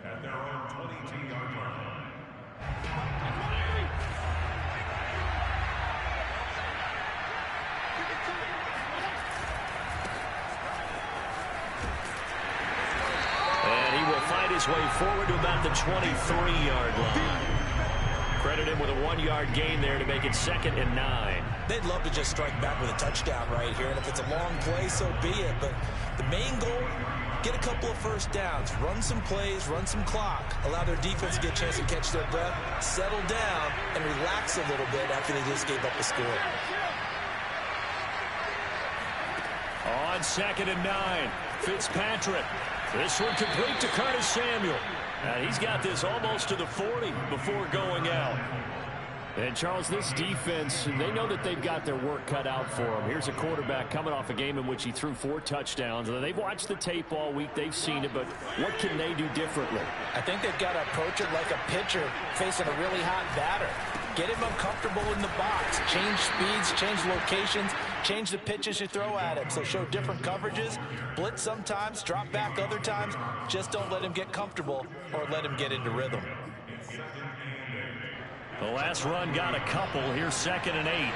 at their own 22-yard line. And he will find his way forward to about the 23-yard line. Credit him with a 1-yard gain there to make it 2nd and 9. They'd love to just strike back with a touchdown right here, and if it's a long play, so be it. But the main goal, get a couple of first downs, run some plays, run some clock, allow their defense to get a chance to catch their breath, settle down, and relax a little bit after they just gave up a score. On 2nd and 9, Fitzpatrick. This one complete to Curtis Samuel. He's got this almost to the 40 before going out. And, Charles, this defense, they know that they've got their work cut out for them. Here's a quarterback coming off a game in which he threw 4 touchdowns. They've watched the tape all week. They've seen it, but what can they do differently? I think they've got to approach it like a pitcher facing a really hot batter. Get him uncomfortable in the box. Change speeds, change locations, change the pitches you throw at him. So show different coverages, blitz sometimes, drop back other times. Just don't let him get comfortable or let him get into rhythm. The last run got a couple. Here's 2nd and 8.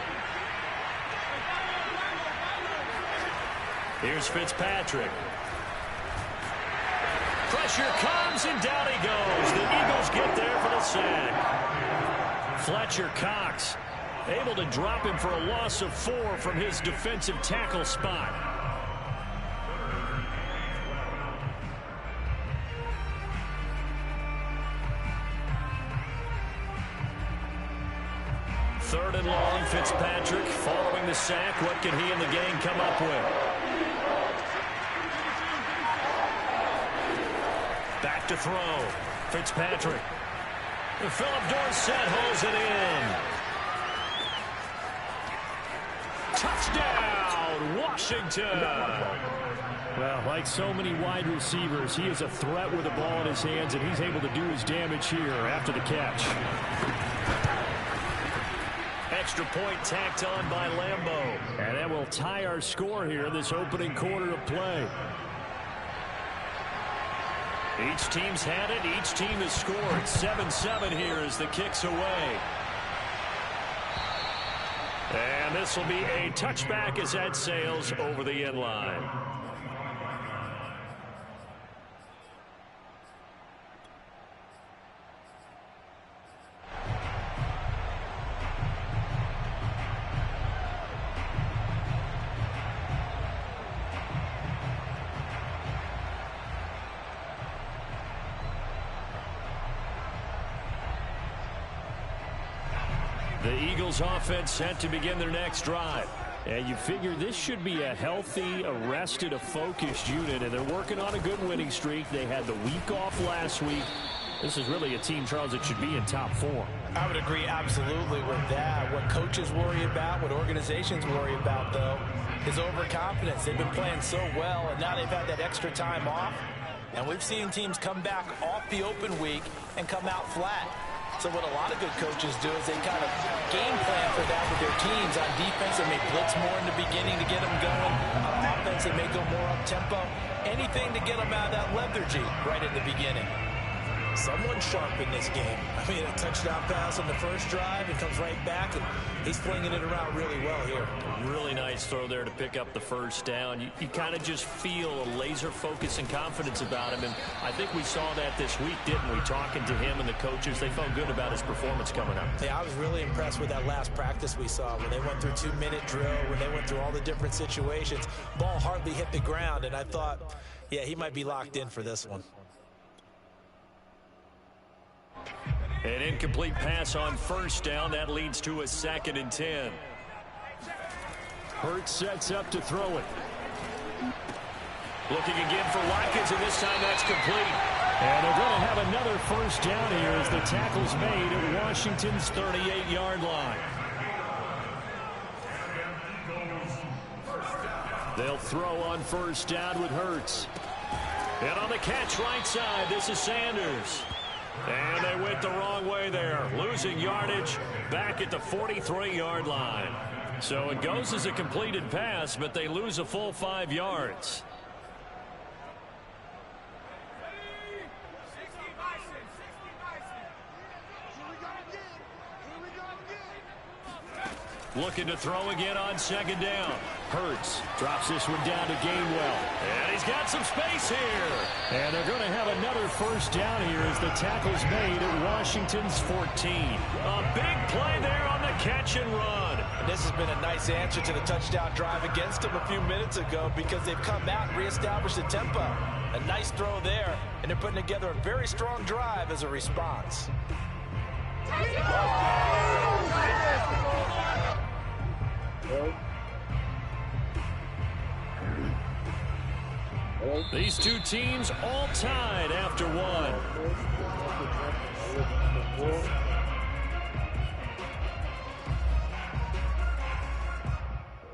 Here's Fitzpatrick. Pressure comes, and down he goes. The Eagles get there for the sack. Fletcher Cox able to drop him for a loss of 4 from his defensive tackle spot. Third and long, Fitzpatrick following the sack. What can he and the gang come up with? Back to throw. Fitzpatrick. Philip Dorsett holds it in. Touchdown, Washington. Well, like so many wide receivers, he is a threat with the ball in his hands, and he's able to do his damage here after the catch. Extra point tacked on by Lambeau. And that will tie our score here in this opening quarter of play. Each team's had it. Each team has scored. 7-7 here as the kick's away. And this will be a touchback as that sails over the end line. The Eagles offense set to begin their next drive. And you figure this should be a healthy, arrested, a focused unit, and they're working on a good winning streak. They had the week off last week. This is really a team, Charles, that should be in top form. I would agree absolutely with that. What coaches worry about, what organizations worry about, though, is overconfidence. They've been playing so well, and now they've had that extra time off. And we've seen teams come back off the open week and come out flat. So what a lot of good coaches do is they kind of game plan for that with their teams. On defense, they may blitz more in the beginning to get them going. On offense, they may go more up-tempo. Anything to get them out of that lethargy right at the beginning. Someone sharp in this game. I mean, a touchdown pass on the first drive, it comes right back, and he's flinging it around really well here. Really nice throw there to pick up the first down. You kind of just feel a laser focus and confidence about him, and I think we saw that this week, didn't we? Talking to him and the coaches, they felt good about his performance coming up. Yeah, I was really impressed with that last practice we saw when they went through 2-minute drill, when they went through all the different situations. Ball hardly hit the ground, and I thought, yeah, he might be locked in for this one. An incomplete pass on first down. That leads to a 2nd and 10. Hurts sets up to throw it. Looking again for Watkins, and this time that's complete. And they're going to have another first down here as the tackle's made at Washington's 38-yard line. They'll throw on first down with Hurts. And on the catch right side, this is Sanders. And they went the wrong way there, losing yardage back at the 43-yard line. So it goes as a completed pass, but they lose a full 5 yards. Looking to throw again on second down. Hurts drops this one down to Gainwell. And he's got some space here. And they're going to have another first down here as the tackle's made at Washington's 14. A big play there on the catch and run. And this has been a nice answer to the touchdown drive against them a few minutes ago because they've come out and reestablished the tempo. A nice throw there, and they're putting together a very strong drive as a response. These two teams all tied after one.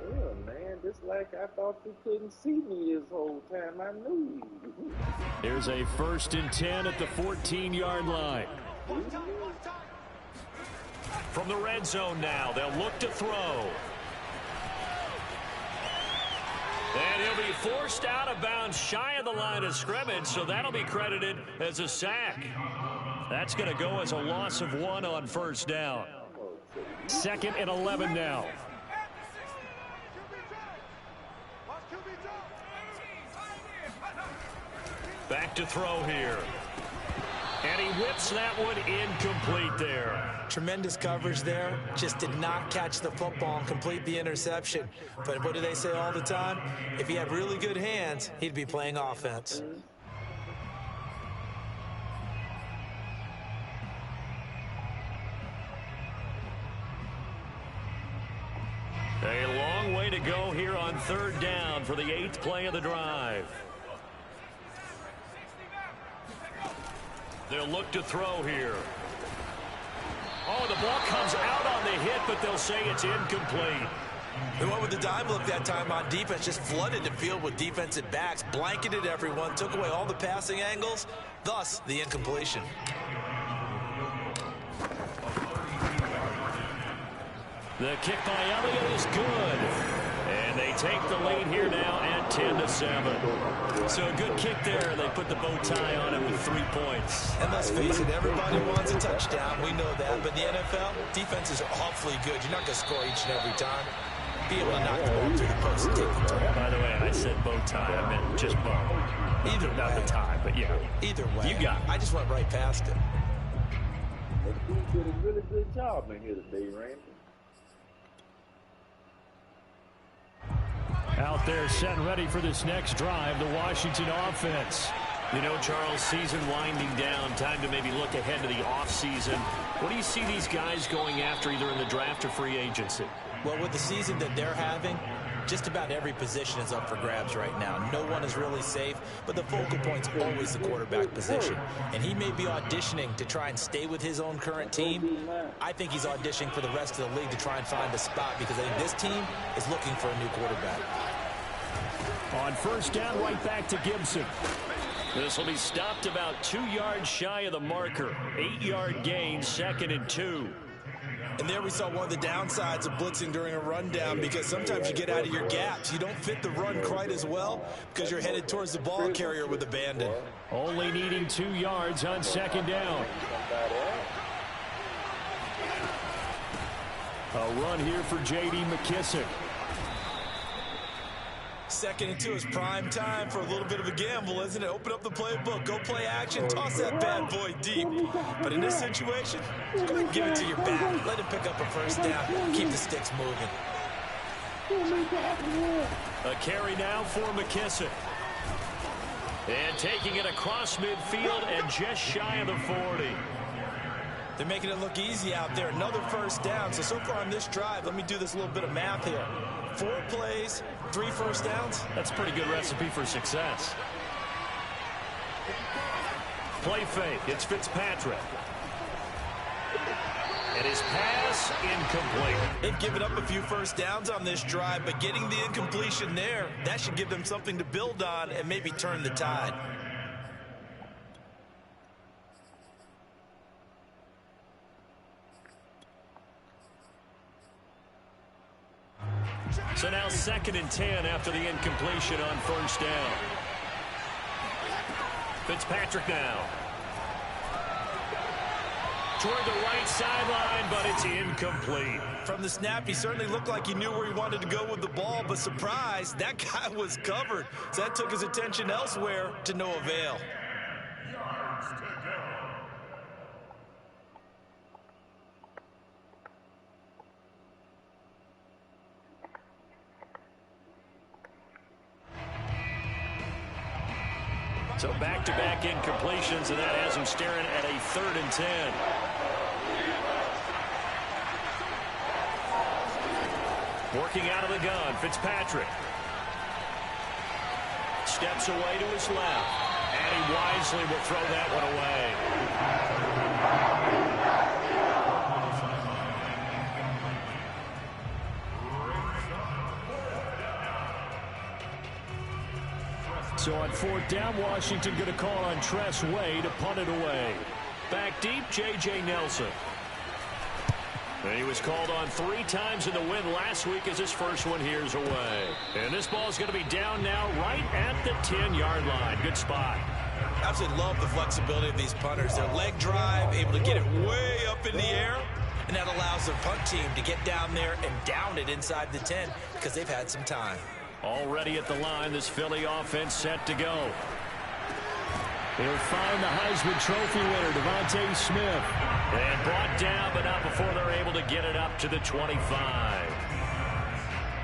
Yeah, man, just like I thought you couldn't see me this whole time. I knew you. Here's a 1st and 10 at the 14-yard line. From the red zone now, they'll look to throw. And he'll be forced out of bounds shy of the line of scrimmage, so that'll be credited as a sack. That's going to go as a loss of 1 on first down. 2nd and 11 now. Back to throw here. And he whips that one incomplete there. Tremendous coverage there. Just did not catch the football and complete the interception. But what do they say all the time? If he had really good hands, he'd be playing offense. A long way to go here on 3rd down for the 8th play of the drive. They'll look to throw here. Oh, the ball comes out on the hit, but they'll say it's incomplete. They went with the dime look that time on defense, just flooded the field with defensive backs, blanketed everyone, took away all the passing angles, thus the incompletion. The kick by Elliott is good. And they take the lead here now at 10-7. So a good kick there. They put the bow tie on it with 3 points. And let's face it, everybody wants a touchdown. We know that. But in the NFL, defenses are awfully good. You're not going to score each and every time. Be able to knock the ball through the post and take the turn. By the way, I said bow tie. I meant just bow. Either way. Not the tie, but yeah. Either way. You got it. I just went right past it. You did a really good job in here today, Randy. Out there set and ready for this next drive, the Washington offense. You know, Charles, season winding down, time to maybe look ahead to the offseason. What do you see these guys going after either in the draft or free agency? Well, with the season that they're having, just about every position is up for grabs right now. No one is really safe, but the focal point's always the quarterback position. And he may be auditioning to try and stay with his own current team. I think he's auditioning for the rest of the league to try and find a spot because I think this team is looking for a new quarterback. On first down, right back to Gibson. This will be stopped about 2 yards shy of the marker. 8-yard gain, 2nd and 2. And there we saw one of the downsides of blitzing during a rundown because sometimes you get out of your gaps. You don't fit the run quite as well because you're headed towards the ball carrier with abandon. Only needing 2 yards on 2nd down. A run here for J.D. McKissick. 2nd and 2 is prime time for a little bit of a gamble, isn't it? Open up the playbook, go play action, toss that bad boy deep. But in this situation, go ahead and give it to your back. Let him pick up a first down. Keep the sticks moving. A carry now for McKissick. And taking it across midfield and just shy of the 40. They're making it look easy out there. Another first down. So far on this drive, let me do this little bit of math here. 4 plays, 3 first downs. That's a pretty good recipe for success. Play fake. It's Fitzpatrick. And his pass incomplete. They've given up a few first downs on this drive, but getting the incompletion there, that should give them something to build on and maybe turn the tide. So now 2nd and 10 after the incompletion on first down. Fitzpatrick now. toward the right sideline, but it's incomplete. From the snap, he certainly looked like he knew where he wanted to go with the ball, but surprise, that guy was covered. So that took his attention elsewhere to no avail. So back-to-back incompletions, and that has him staring at a 3rd and 10. Working out of the gun, Fitzpatrick. Steps away to his left, and he wisely will throw that one away. So on 4th down, Washington going to call on Tress Way to punt it away. Back deep, J.J. Nelson. And he was called on 3 times in the win last week as his first one here's away. And this ball is going to be down now right at the 10-yard line. Good spot. Absolutely love the flexibility of these punters. Their leg drive, able to get it way up in the air, and that allows the punt team to get down there and down it inside the 10 because they've had some time. Already at the line, this Philly offense set to go. He'll find the Heisman Trophy winner, Devontae Smith. And brought down, but not before they're able to get it up to the 25.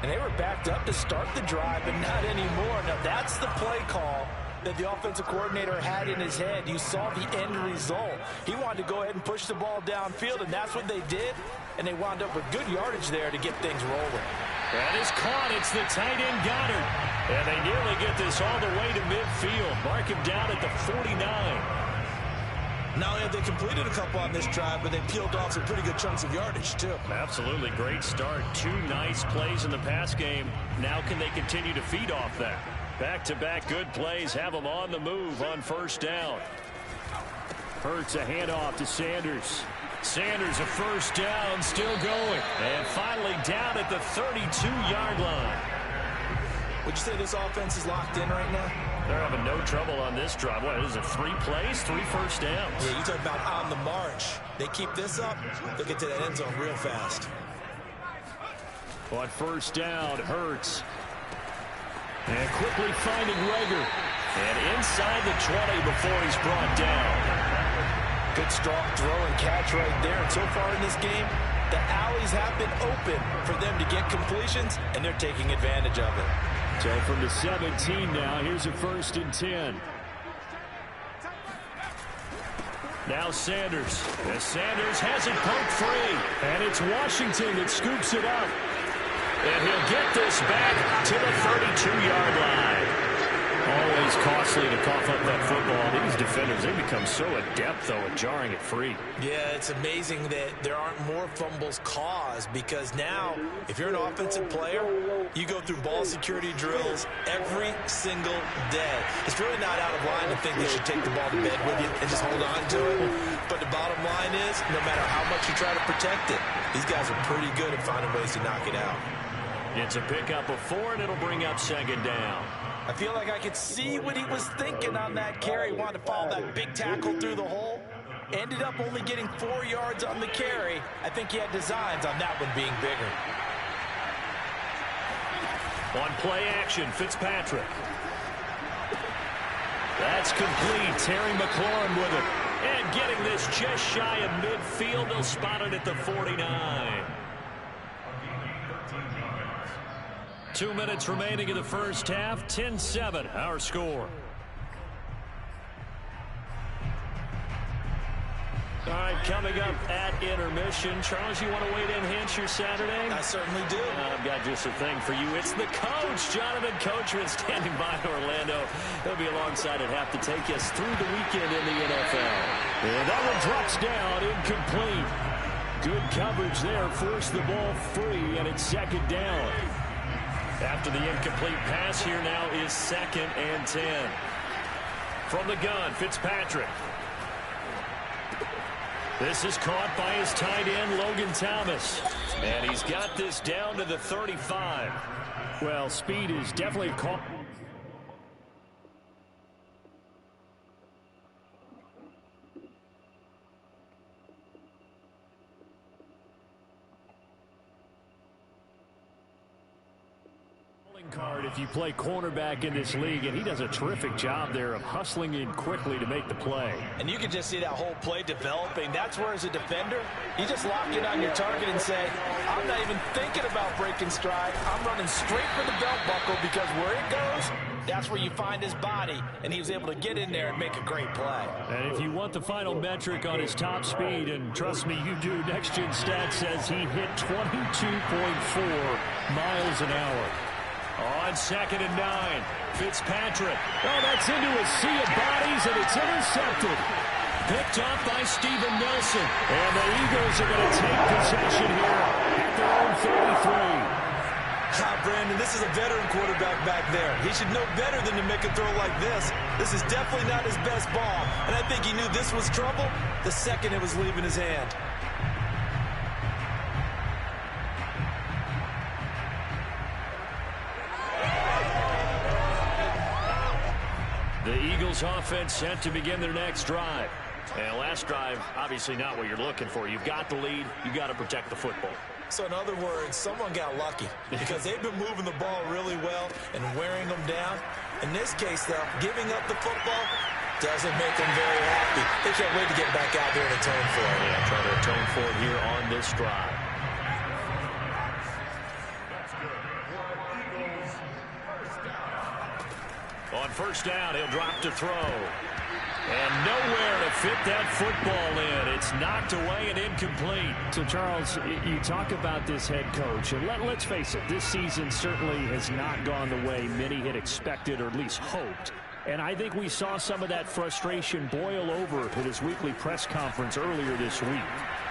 And they were backed up to start the drive, but not anymore. Now, that's the play call that the offensive coordinator had in his head. You saw the end result. He wanted to go ahead and push the ball downfield, and that's what they did. And they wound up with good yardage there to get things rolling. That is caught. It's the tight end Goddard. And they nearly get this all the way to midfield. Mark him down at the 49. Not only have they completed a couple on this drive, but they peeled off some pretty good chunks of yardage, too. Absolutely great start. 2 nice plays in the pass game. Now can they continue to feed off that? Back-to-back good plays have them on the move on 1st down. Hurts a handoff to Sanders. Sanders a 1st down, still going. And finally down at the 32-yard line. Would you say this offense is locked in right now? They're having no trouble on this drive. What is it, 3 plays, 3 first downs? Yeah, you talk about on the march. They keep this up, they'll get to that end zone real fast. On 1st down, Hurts. And quickly finding Rager. And inside the 20 before he's brought down. Good strong throw and catch right there. And so far in this game, the alleys have been open for them to get completions, and they're taking advantage of it. So from the 17 now, here's a 1st and 10. Now Sanders. As Sanders has it poked free. And it's Washington that scoops it up. And he'll get this back to the 32-yard line. Always costly to cough up that football. These defenders, they become so adept, though, at jarring it free. Yeah, it's amazing that there aren't more fumbles caused because now, if you're an offensive player, you go through ball security drills every single day. It's really not out of line to think they should take the ball to bed with you and just hold on to it. But the bottom line is, no matter how much you try to protect it, these guys are pretty good at finding ways to knock it out. It's a pickup of 4, and it'll bring up 2nd down. I feel like I could see what he was thinking on that carry. Wanted to follow that big tackle through the hole. Ended up only getting 4 yards on the carry. I think he had designs on that one being bigger. On play action, Fitzpatrick. That's complete. Terry McLaurin with it. And getting this just shy of midfield. They'll spot it at the 49. 2 minutes remaining in the 1st half. 10-7, our score. All right, coming up at intermission. Charles, you want to wait in, enhance your Saturday? I certainly do. I've got just a thing for you. It's the coach, Jonathan Coachman, standing by in Orlando. He'll be alongside at half to take us through the weekend in the NFL. And that one drops down, incomplete. Good coverage there, forced the ball free, and it's 2nd down. After the incomplete pass, here now is 2nd and 10. From the gun, Fitzpatrick. This is caught by his tight end, Logan Thomas. And he's got this down to the 35. Well, speed is definitely caught. card if you play cornerback in this league, and he does a terrific job there of hustling in quickly to make the play. And you can just see that whole play developing. That's where, as a defender, you just lock in on your target and say, I'm not even thinking about breaking stride. I'm running straight for the belt buckle, because where it goes, that's where you find his body, and he was able to get in there and make a great play. And if you want the final metric on his top speed, and trust me, you do, Next Gen Stats says he hit 22.4 miles an hour. On 2nd and 9, Fitzpatrick. Oh, that's into a sea of bodies, and it's intercepted. Picked off by Steven Nelson. And the Eagles are going to take possession here at their own 33. Brandon, this is a veteran quarterback back there. He should know better than to make a throw like this. This is definitely not his best ball, and I think he knew this was trouble the second it was leaving his hand. The Eagles offense set to begin their next drive. And last drive, obviously not what you're looking for. You've got the lead. You've got to protect the football. So in other words, someone got lucky, because they've been moving the ball really well and wearing them down. In this case, though, giving up the football doesn't make them very happy. They can't wait to get back out there and atone for it. Yeah, try to atone for it here on this drive. On first down, he'll drop to throw. And nowhere to fit that football in. It's knocked away and incomplete. So, Charles, you talk about this head coach, and let's face it, this season certainly has not gone the way many had expected, or at least hoped. And I think we saw some of that frustration boil over at his weekly press conference earlier this week.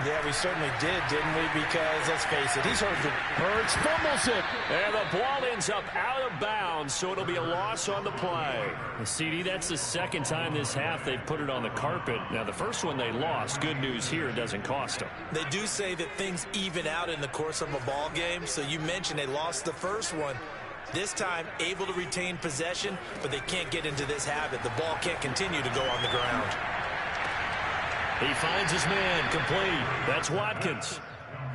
Yeah, we certainly did, didn't we? Because, let's face it, he's hurt. Hurts fumbles it. And the ball ends up out of bounds, so it'll be a loss on the play. CD, that's the second time this half they've put it on the carpet. Now, the first one they lost. Good news here, it doesn't cost them. They do say that things even out in the course of a ball game. So you mentioned they lost the first one. This time, able to retain possession, but they can't get into this habit. The ball can't continue to go on the ground. He finds his man, complete. That's Watkins.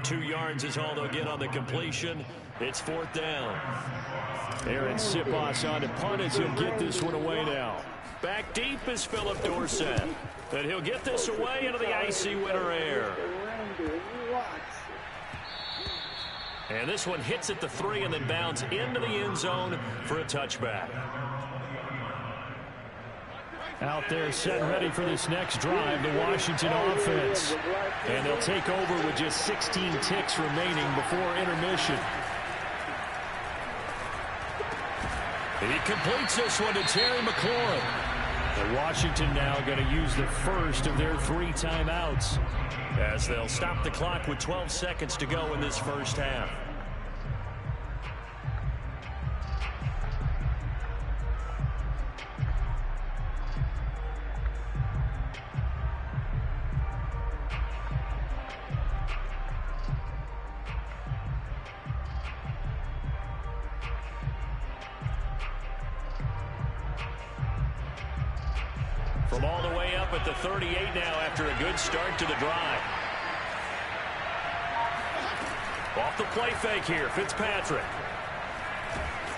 2 yards is all they'll get on the completion. It's 4th down. Aaron Sipos on to punt as he'll get this one away now. Back deep is Philip Dorsett. And he'll get this away into the icy winter air. And this one hits at the 3 and then bounds into the end zone for a touchback. Out there set and ready for this next drive, the Washington offense. And they'll take over with just 16 ticks remaining before intermission. He completes this one to Terry McLaurin. And Washington now going to use the first of their 3 timeouts, as they'll stop the clock with 12 seconds to go in this first half. From all the way up at the 38 now after a good start to the drive. Off the play fake here, Fitzpatrick.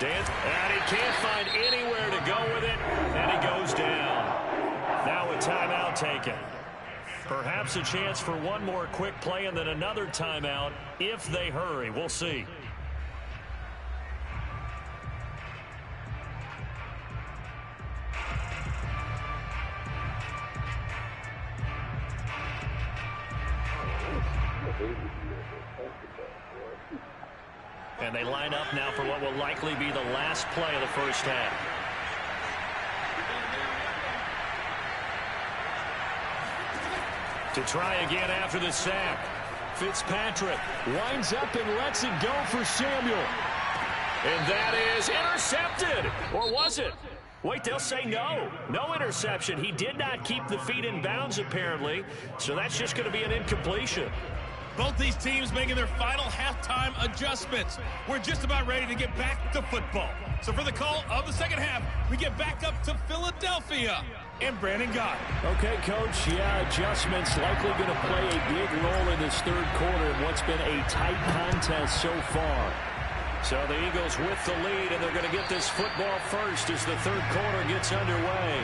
And he can't find anywhere to go with it, and he goes down. Now a timeout taken. Perhaps a chance for one more quick play and then another timeout if they hurry. We'll see. And they line up now for what will likely be the last play of the first half. To try again after the sack. Fitzpatrick winds up and lets it go for Samuel. And that is intercepted. Or was it? Wait, they'll say no. No interception. He did not keep the feet in bounds, apparently. So that's just going to be an incompletion. Both these teams making their final halftime adjustments. We're just about ready to get back to football. So for the call of the second half, we get back up to Philadelphia and Brandon Gott. Okay, Coach. Yeah, adjustments likely going to play a big role in this third quarter in what's been a tight contest so far. So the Eagles with the lead, and they're going to get this football first as the third quarter gets underway.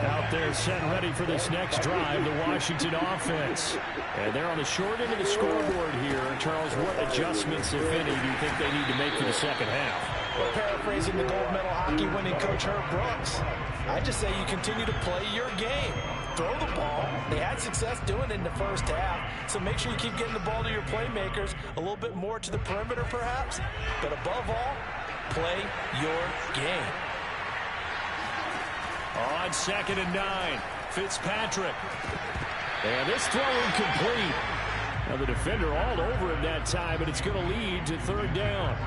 Out there set and ready for this next drive, the Washington offense. And they're on the short end of the scoreboard here. Charles, what adjustments, if any, do you think they need to make for the second half? Well, paraphrasing the gold medal hockey winning coach Herb Brooks, I just say you continue to play your game. Throw the ball. They had success doing it in the first half, so make sure you keep getting the ball to your playmakers, a little bit more to the perimeter perhaps, but above all, play your game. On 2nd and 9, Fitzpatrick. And this throw incomplete. Now the defender all over him that time, but it's going to lead to third down.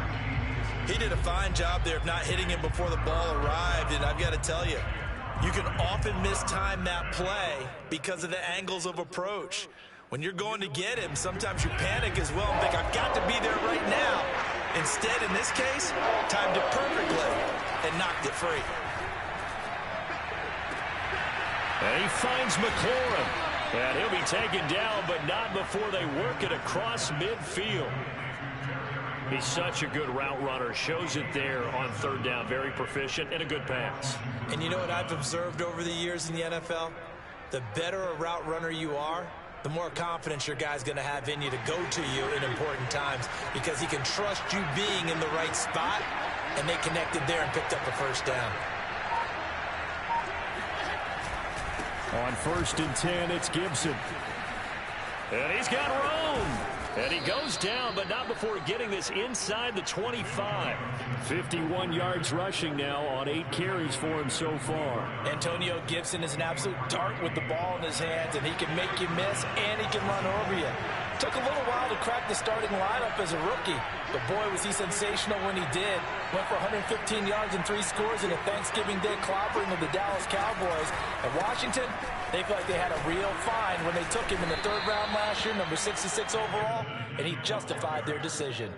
He did a fine job there of not hitting him before the ball arrived, and I've got to tell you, you can often mistime that play because of the angles of approach. When you're going to get him, sometimes you panic as well and think, I've got to be there right now. Instead, in this case, timed it perfectly and knocked it free. And he finds McLaurin. And he'll be taken down, but not before they work it across midfield. He's such a good route runner. Shows it there on third down. Very proficient and a good pass. And you know what I've observed over the years in the NFL? The better a route runner you are, the more confidence your guy's going to have in you to go to you in important times because he can trust you being in the right spot, and they connected there and picked up a first down. On 1st and 10, it's Gibson. And he's got room. And he goes down, but not before getting this inside the 25. 51 yards rushing now on 8 carries for him so far. Antonio Gibson is an absolute dart with the ball in his hands, and he can make you miss, and he can run over you. Took a little while to crack the starting lineup as a rookie, but boy, was he sensational when he did. Went for 115 yards and 3 scores in a Thanksgiving Day clobbering of the Dallas Cowboys. And Washington, they feel like they had a real find when they took him in the 3rd round last year, number 66 overall, and he justified their decision.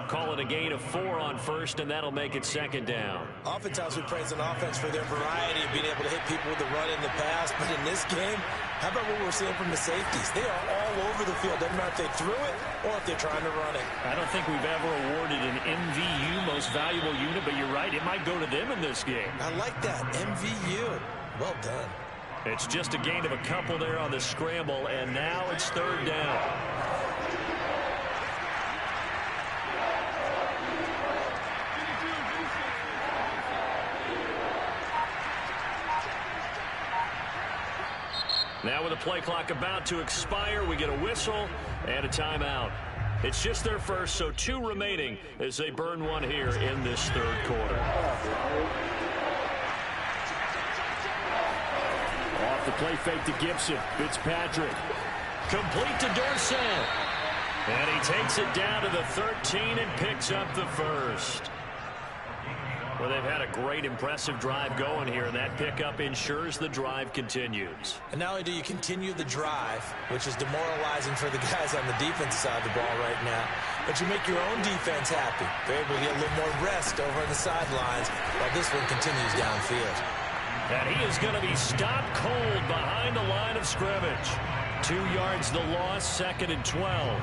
Call it a gain of 4 on 1st, and that'll make it 2nd down. Oftentimes we praise an offense for their variety of being able to hit people with the run in the pass, but in this game, how about what we're seeing from the safeties? They are all over the field. Doesn't matter if they threw it or if they're trying to run it. I don't think we've ever awarded an MVU, most valuable unit, but you're right, it might go to them in this game. I like that, MVU. Well done. It's just a gain of a couple there on the scramble, and now it's 3rd down. Now with the play clock about to expire, we get a whistle and a timeout. It's just their first, so 2 remaining as they burn one here in this 3rd quarter. Off the play fake to Gibson. Fitzpatrick. Complete to Dorsett. And he takes it down to the 13 and picks up the first. Well, they've had a great, impressive drive going here, and that pickup ensures the drive continues. And not only do you continue the drive, which is demoralizing for the guys on the defense side of the ball right now, but you make your own defense happy. They're able to get a little more rest over on the sidelines while this one continues downfield. And he is going to be stopped cold behind the line of scrimmage. 2 yards the loss, 2nd and 12.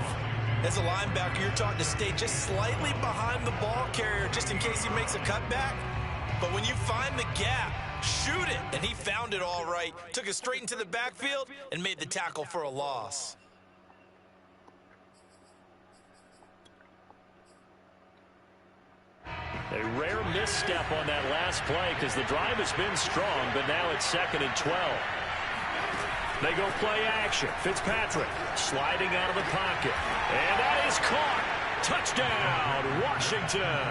As a linebacker, you're taught to stay just slightly behind the ball carrier just in case he makes a cutback. But when you find the gap, shoot it. And he found it all right. Took it straight into the backfield and made the tackle for a loss. A rare misstep on that last play because the drive has been strong, but now it's 2nd and 12. They go play action. Fitzpatrick sliding out of the pocket. And that is caught. Touchdown, Washington.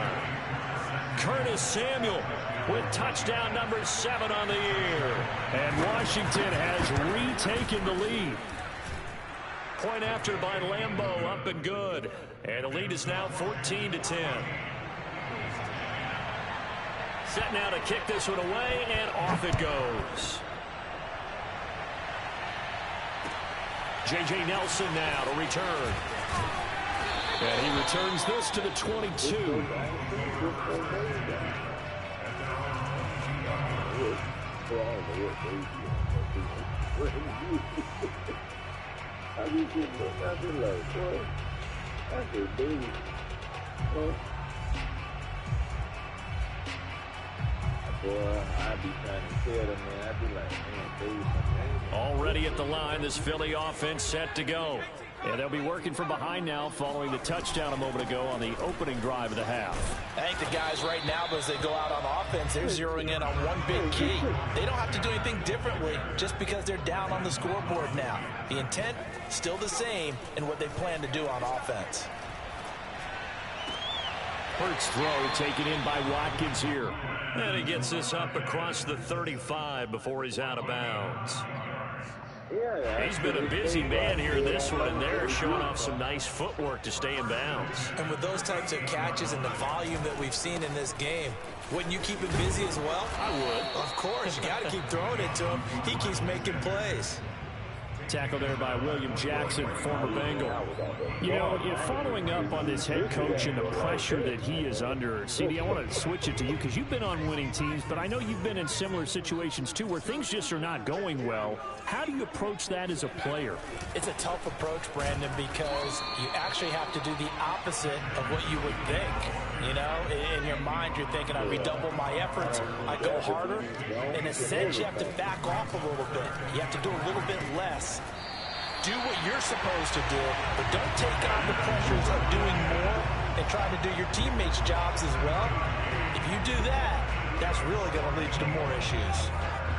Curtis Samuel with touchdown number 7 on the year. And Washington has retaken the lead. Point after by Lambeau, up and good. And the lead is now 14-10. Set now to kick this one away, and off it goes. J.J. Nelson now to return. And he returns this to the 22. I just get looked out there like, boy, that's a dude. Boy, I'd be trying to tell them, man. I'd be like, man, dude, something. Already at the line, this Philly offense set to go. Yeah, they'll be working from behind now following the touchdown a moment ago on the opening drive of the half. I think the guys right now, as they go out on offense, they're zeroing in on one big key. They don't have to do anything differently just because they're down on the scoreboard now. The intent, still the same in what they plan to do on offense. Hurts throw taken in by Watkins here. And he gets this up across the 35 before he's out of bounds. He's been a busy man here in this one, and they're showing off some nice footwork to stay in bounds. And with those types of catches and the volume that we've seen in this game, wouldn't you keep him busy as well? I would. Of course, you got to keep throwing it to him. He keeps making plays. Tackle there by William Jackson, former Bengal. You know, following up on this head coach and the pressure that he is under, CD, I want to switch it to you because you've been on winning teams, but I know you've been in similar situations too where things just are not going well. How do you approach that as a player? It's a tough approach, Brandon, because you actually have to do the opposite of what you would think. You know, in your mind, you're thinking, I redouble my efforts, I go harder. In a sense, you have to back off a little bit. You have to do a little bit less. Do what you're supposed to do, but don't take on the pressures of doing more and trying to do your teammates' jobs as well. If you do that, that's really going to lead to more issues.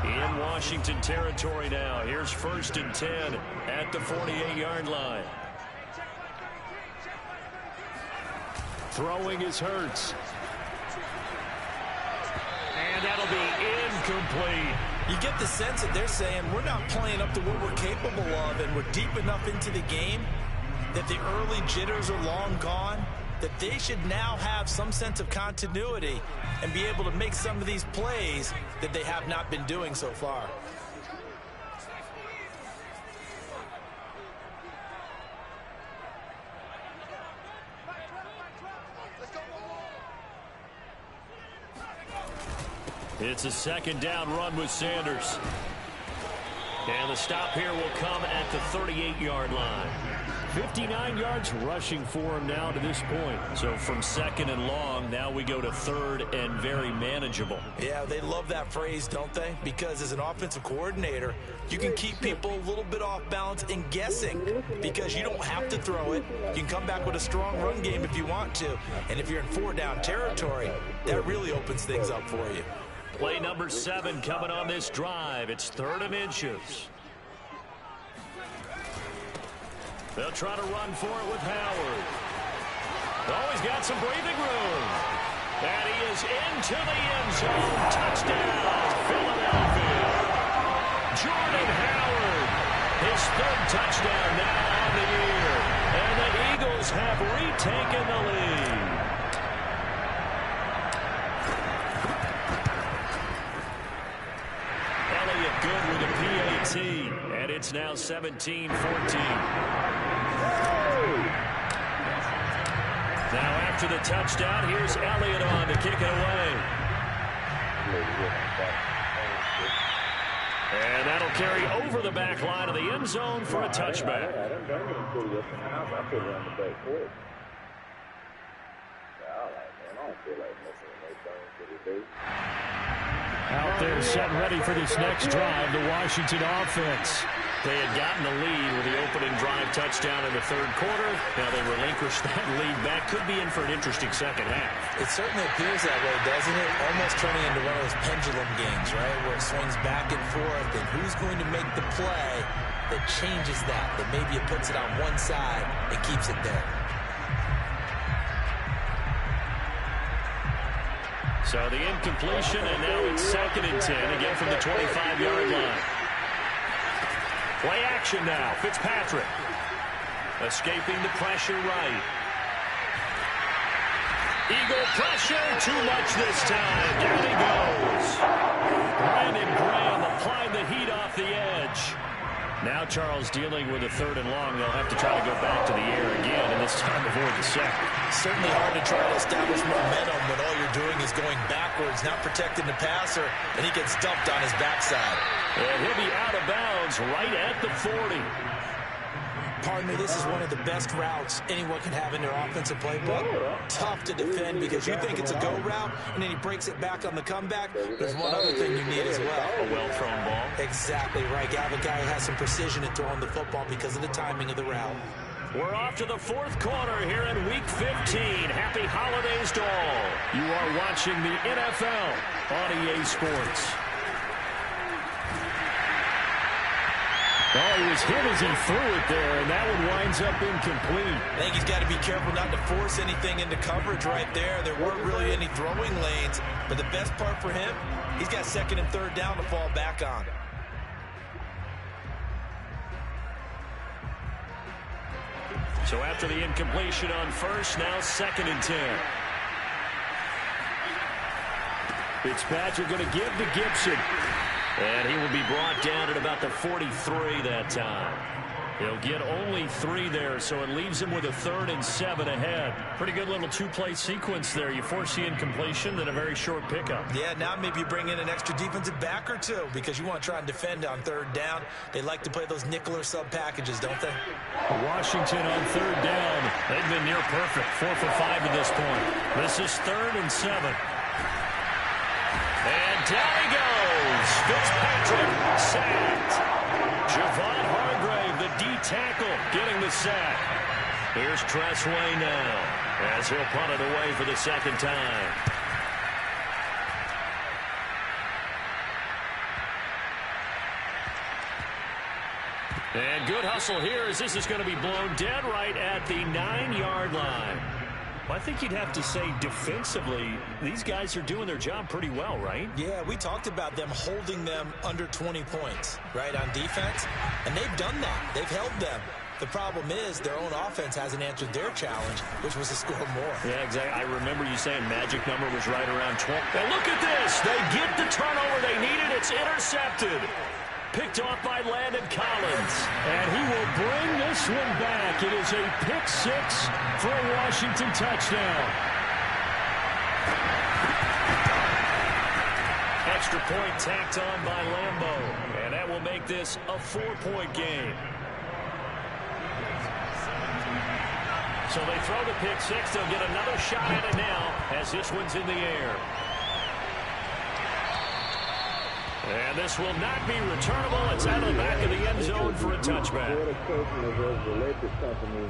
In Washington territory now. Here's 1st and 10 at the 48-yard line. Throwing is Hurts. And that'll be incomplete. You get the sense that they're saying we're not playing up to what we're capable of, and we're deep enough into the game that the early jitters are long gone, that they should now have some sense of continuity and be able to make some of these plays that they have not been doing so far. It's a 2nd down run with Sanders. And the stop here will come at the 38-yard line. 59 yards rushing for him now to this point. So from 2nd and long, now we go to 3rd and very manageable. Yeah, they love that phrase, don't they? Because as an offensive coordinator, you can keep people a little bit off balance and guessing because you don't have to throw it. You can come back with a strong run game if you want to. And if you're in 4-down territory, that really opens things up for you. Play number 7 coming on this drive. It's 3rd and inches. They'll try to run for it with Howard. Oh, he's got some breathing room. And he is into the end zone. Touchdown, Philadelphia. Jordan Howard, his 3rd touchdown now on the year. And the Eagles have retaken the lead. Good with a PAT, and it's now 17-14. Now after the touchdown, here's Elliott on to kick it away. And that'll carry over the back line of the end zone for a touchback. Out there set ready for this next drive, the Washington offense. They had gotten the lead with the opening drive touchdown in the 3rd quarter. Now they relinquished that lead back. Could be in for an interesting second half. It certainly appears that way, doesn't it? Almost turning into one of those pendulum games, right? Where it swings back and forth, and who's going to make the play that changes that maybe it puts it on one side and keeps it there. So the incompletion, and now it's 2nd and 10, again from the 25-yard line. Play action now. Fitzpatrick escaping the pressure right. Eagle pressure, too much this time. Down he goes. Brandon Graham applying the heat off the edge. Now Charles dealing with a 3rd and long. They'll have to try to go back to the air again, and this time avoid the sack. Certainly hard to try to establish momentum when all you're doing is going backwards, not protecting the passer, and he gets dumped on his backside. And he'll be out of bounds right at the 40. Partner, this is one of the best routes anyone can have in their offensive playbook. Tough to defend because you think it's a go route, and then he breaks it back on the comeback. There's one other thing you need as well. A well-thrown ball. Exactly right. You have a guy who has some precision in throwing the football because of the timing of the route. We're off to the fourth quarter here in Week 15. Happy holidays to all. You are watching the NFL on EA Sports. Oh, he was hit as he threw it there, and that one winds up incomplete. I think he's got to be careful not to force anything into coverage right there. There weren't really any throwing lanes, but the best part for him, he's got second and third down to fall back on. So after the incompletion on first, now 2nd and 10. Fitzpatrick going to give to Gibson. And he will be brought down at about the 43 that time. He'll get only 3 there, so it leaves him with a 3rd and 7 ahead. Pretty good little 2-play sequence there. You force the incompletion, then a very short pickup. Yeah, now maybe you bring in an extra defensive back or two because you want to try and defend on 3rd down. They like to play those nickel or sub packages, don't they? Washington on 3rd down. They've been near perfect. 4 for 5 at this point. This is 3rd and 7. And down he goes. Fitzpatrick sacked. Javon Hargrave, the D tackle, getting the sack. Here's Tressway now as he'll punt it away for the 2nd time. And good hustle here as this is going to be blown dead right at the 9-yard line. Well, I think you'd have to say defensively, these guys are doing their job pretty well, right? Yeah, we talked about them holding them under 20 points, right, on defense. And they've done that. They've held them. The problem is their own offense hasn't answered their challenge, which was to score more. Yeah, exactly. I remember you saying magic number was right around 12. And look at this. They get the turnover they needed. It's intercepted. Picked off by Landon Collins. And he will bring this one back. It is a pick 6 for a Washington touchdown. Extra point tacked on by Lambo. And that will make this a 4-point game. So they throw the pick 6. They'll get another shot at it now as this one's in the air. And this will not be returnable. It's out of the back of the end zone for a touchback. What a customer of the electric company,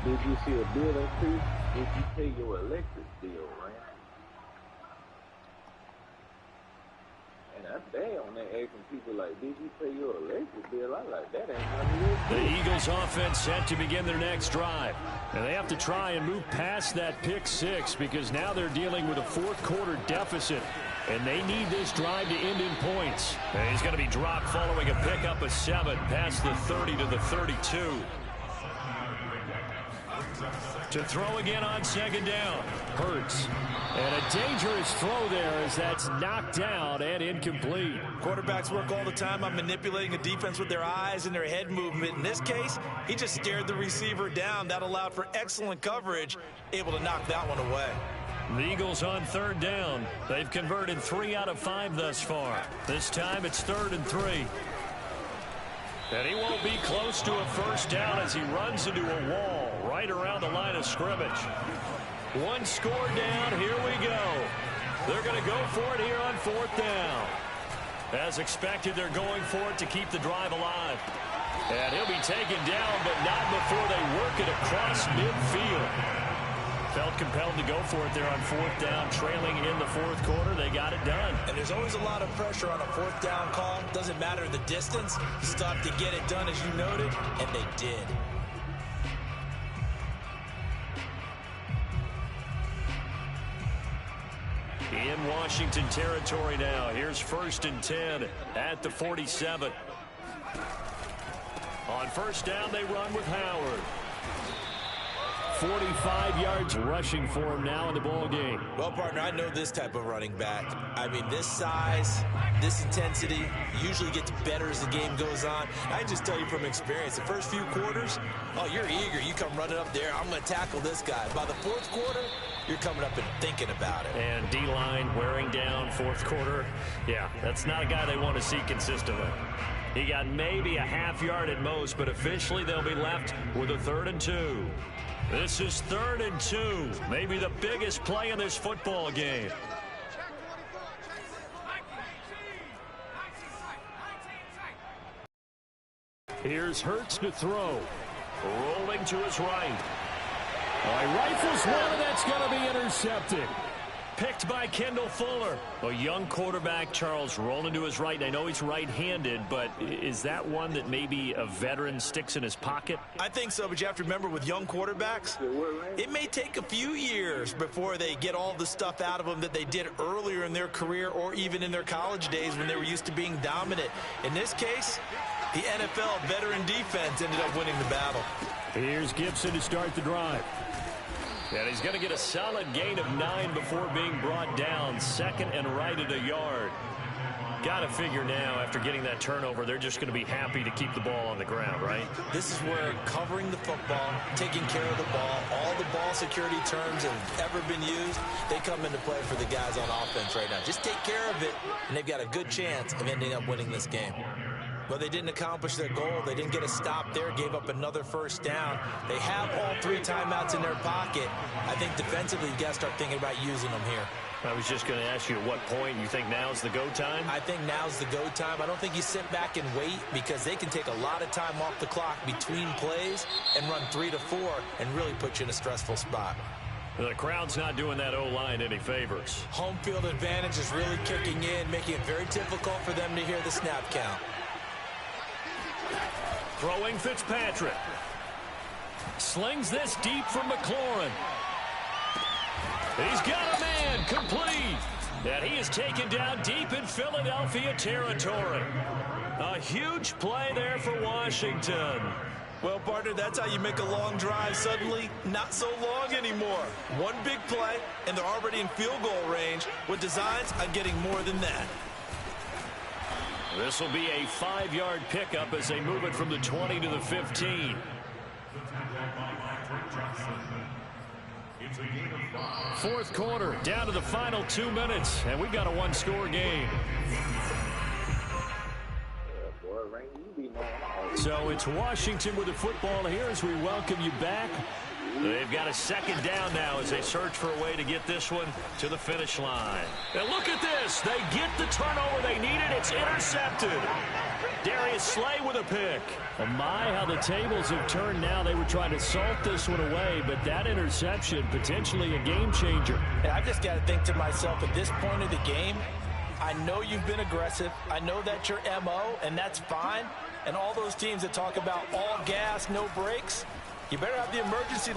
did you see a bill increase? Did you pay your electric bill, right? And I bang on that asking people like, did you pay your electric bill? I like, that ain't nothing. The Eagles offense set to begin their next drive. And they have to try and move past that pick 6 because now they're dealing with a 4th quarter deficit. And they need this drive to end in points. And he's going to be dropped following a pickup of 7 past the 30 to the 32. To throw again on 2nd down. Hurts. And a dangerous throw there as that's knocked down and incomplete. Quarterbacks work all the time on manipulating a defense with their eyes and their head movement. In this case, he just stared the receiver down. That allowed for excellent coverage, able to knock that one away. The Eagles on 3rd down. They've converted 3 out of 5 thus far. This time it's 3rd and 3. And he won't be close to a 1st down as he runs into a wall right around the line of scrimmage. 1 score down. Here we go. They're going to go for it here on 4th down. As expected, they're going for it to keep the drive alive. And he'll be taken down, but not before they work it across midfield. Felt compelled to go for it there on 4th down, trailing in the 4th quarter. They got it done. And there's always a lot of pressure on a 4th down call. Doesn't matter the distance. You still have to get it done, as you noted, and they did. In Washington territory now. Here's 1st and 10 at the 47. On 1st down, they run with Howard. 45 yards rushing for him now in the ball game. Well, partner, I know this type of running back. I mean, this size, this intensity usually gets better as the game goes on. I just tell you from experience, the first few quarters, oh, you're eager. You come running up there. I'm going to tackle this guy. By the 4th quarter, you're coming up and thinking about it. And D-line wearing down 4th quarter. Yeah, that's not a guy they want to see consistently. He got maybe a half yard at most, but officially they'll be left with a 3rd and 2. This is 3rd and 2, maybe the biggest play in this football game. Here's Hurts to throw. Rolling to his right. He rifles one, and that's going to be intercepted. Picked by Kendall Fuller. A young quarterback, Charles, rolling to his right. I know he's right-handed, but is that one that maybe a veteran sticks in his pocket? I think so, but you have to remember with young quarterbacks, it may take a few years before they get all the stuff out of them that they did earlier in their career or even in their college days when they were used to being dominant. In this case, the NFL veteran defense ended up winning the battle. Here's Gibson to start the drive. And he's going to get a solid gain of 9 before being brought down. 2nd and right at a yard. Got to figure now, after getting that turnover, they're just going to be happy to keep the ball on the ground, right? This is where covering the football, taking care of the ball, all the ball security terms that have ever been used, they come into play for the guys on offense right now. Just take care of it, and they've got a good chance of ending up winning this game. But they didn't accomplish their goal. They didn't get a stop there, gave up another 1st down. They have all 3 timeouts in their pocket. I think defensively, you got to start thinking about using them here. I was just going to ask you at what point you think now's the go time? I think now's the go time. I don't think you sit back and wait because they can take a lot of time off the clock between plays and run 3 to 4 and really put you in a stressful spot. The crowd's not doing that O-line any favors. Home field advantage is really kicking in, making it very difficult for them to hear the snap count. Throwing Fitzpatrick. Slings this deep from McLaurin. He's got a man complete. And he is taken down deep in Philadelphia territory. A huge play there for Washington. Well, partner, that's how you make a long drive suddenly not so long anymore. One big play, and they're already in field goal range with designs on getting more than that. This will be a 5-yard pickup as they move it from the 20 to the 15. Fourth quarter, down to the final 2 minutes, and we've got a 1-score game. So it's Washington with the football here as we welcome you back. They've got a 2nd down now as they search for a way to get this one to the finish line. And look at this. They get the turnover they needed. It's intercepted. Darius Slay with a pick. Oh my, how the tables have turned now. They were trying to salt this one away, but that interception, potentially a game changer. And I just got to think to myself, at this point of the game, I know you've been aggressive. I know that's your MO, and that's fine. And all those teams that talk about all gas, no brakes, you better have the emergency